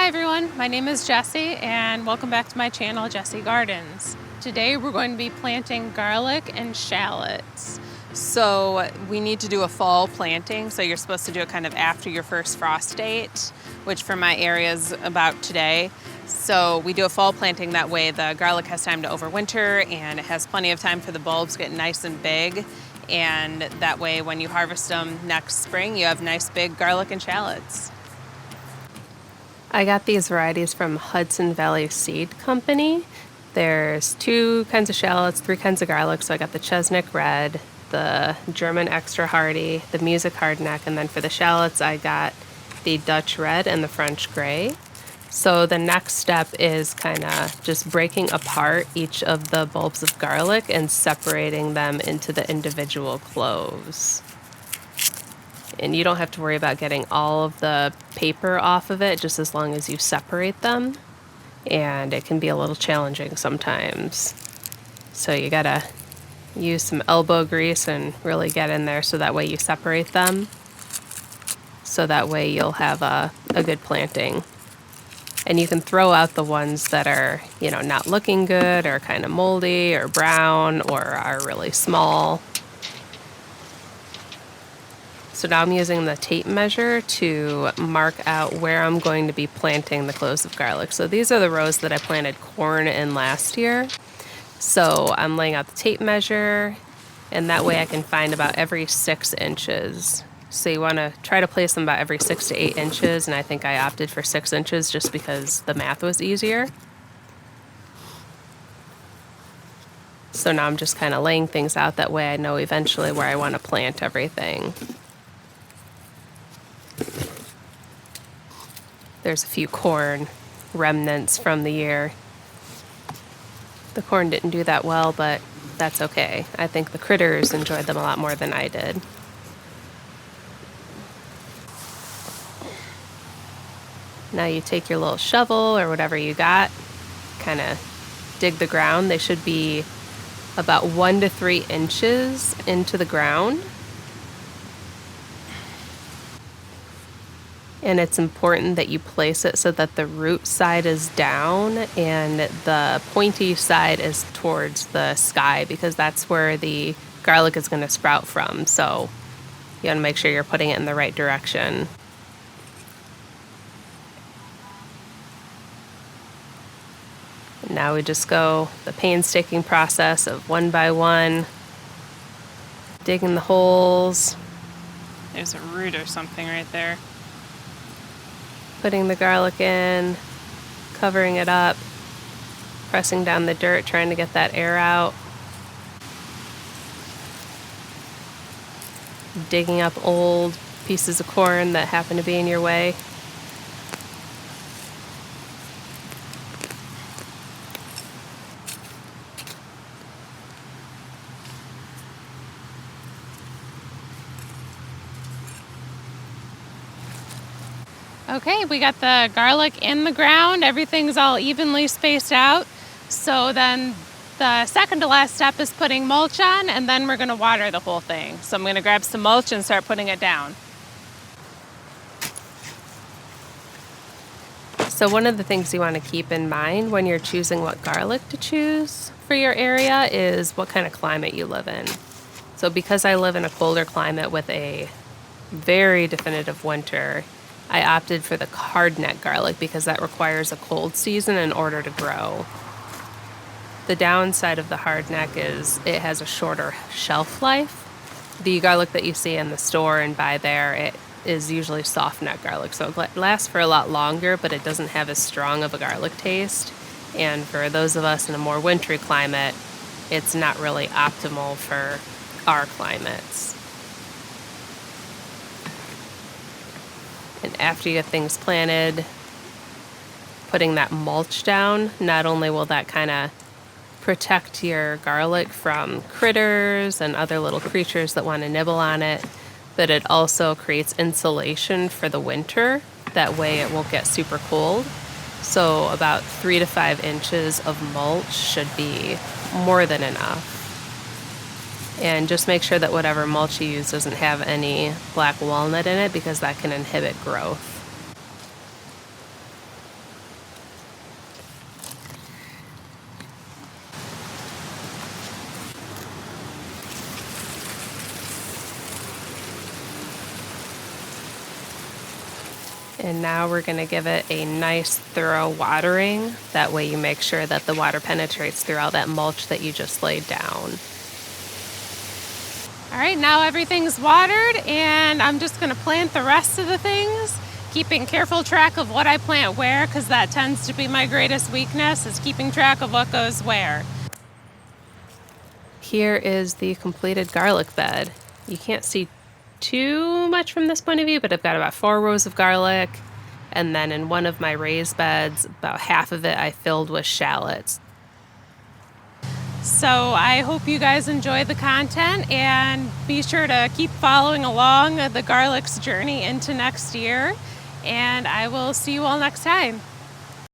Hi everyone, my name is Jessie and welcome back to my channel, Jessie Gardens. Today we're going to be planting garlic and shallots. So we need to do a fall planting, so you're supposed to do it kind of after your first frost date, which for my area is about today. So we do a fall planting, that way the garlic has time to overwinter and it has plenty of time for the bulbs to get nice and big, and that way when you harvest them next spring you have nice big garlic and shallots. I got these varieties from Hudson Valley Seed Company. There's 2 kinds of shallots, 3 kinds of garlic, so I got the Chesnick Red, the German Extra Hardy, the Music Hardneck, and then for the shallots I got the Dutch Red and the French Gray. So the next step is kind of just breaking apart each of the bulbs of garlic and separating them into the individual cloves. And you don't have to worry about getting all of the paper off of it, just as long as you separate them. And it can be a little challenging sometimes. So you gotta use some elbow grease and really get in there so that way you separate them. So that way you'll have a good planting. And you can throw out the ones that are, not looking good or kind of moldy or brown or are really small. So now I'm using the tape measure to mark out where I'm going to be planting the cloves of garlic. So these are the rows that I planted corn in last year. So I'm laying out the tape measure, and that way I can find about every 6 inches. So you want to try to place them about every 6 to 8 inches, and I think I opted for 6 inches just because the math was easier. So now I'm just kind of laying things out, that way I know eventually where I want to plant everything. There's a few corn remnants from the year. The corn didn't do that well, but that's okay. I think the critters enjoyed them a lot more than I did. Now you take your little shovel or whatever you got, kind of dig the ground. They should be about 1 to 3 inches into the ground. And it's important that you place it so that the root side is down and the pointy side is towards the sky, because that's where the garlic is going to sprout from. So you want to make sure you're putting it in the right direction. And now we just go the painstaking process of 1 by 1, digging the holes. There's a root or something right there. Putting the garlic in, covering it up, pressing down the dirt, trying to get that air out. Digging up old pieces of corn that happen to be in your way. Okay, we got the garlic in the ground. Everything's all evenly spaced out. So then the second to last step is putting mulch on, and then we're going to water the whole thing. So I'm going to grab some mulch and start putting it down. So one of the things you want to keep in mind when you're choosing what garlic to choose for your area is what kind of climate you live in. So because I live in a colder climate with a very definitive winter, I opted for the hardneck garlic because that requires a cold season in order to grow. The downside of the hardneck is it has a shorter shelf life. The garlic that you see in the store and buy there, it is usually soft neck garlic, so it lasts for a lot longer, but it doesn't have as strong of a garlic taste. And for those of us in a more wintry climate, it's not really optimal for our climates. And after you get things planted, putting that mulch down, not only will that kind of protect your garlic from critters and other little creatures that want to nibble on it, but it also creates insulation for the winter. That way it won't get super cold. So about 3 to 5 inches of mulch should be more than enough. And just make sure that whatever mulch you use doesn't have any black walnut in it, because that can inhibit growth. And now we're going to give it a nice thorough watering. That way you make sure that the water penetrates through all that mulch that you just laid down. All right, now everything's watered and I'm just gonna plant the rest of the things, keeping careful track of what I plant where, because that tends to be my greatest weakness, is keeping track of what goes where. Here is the completed garlic bed. You can't see too much from this point of view, but I've got about 4 rows of garlic. And then in one of my raised beds, about half of it I filled with shallots. So I hope you guys enjoy the content and be sure to keep following along the garlic's journey into next year. And I will see you all next time.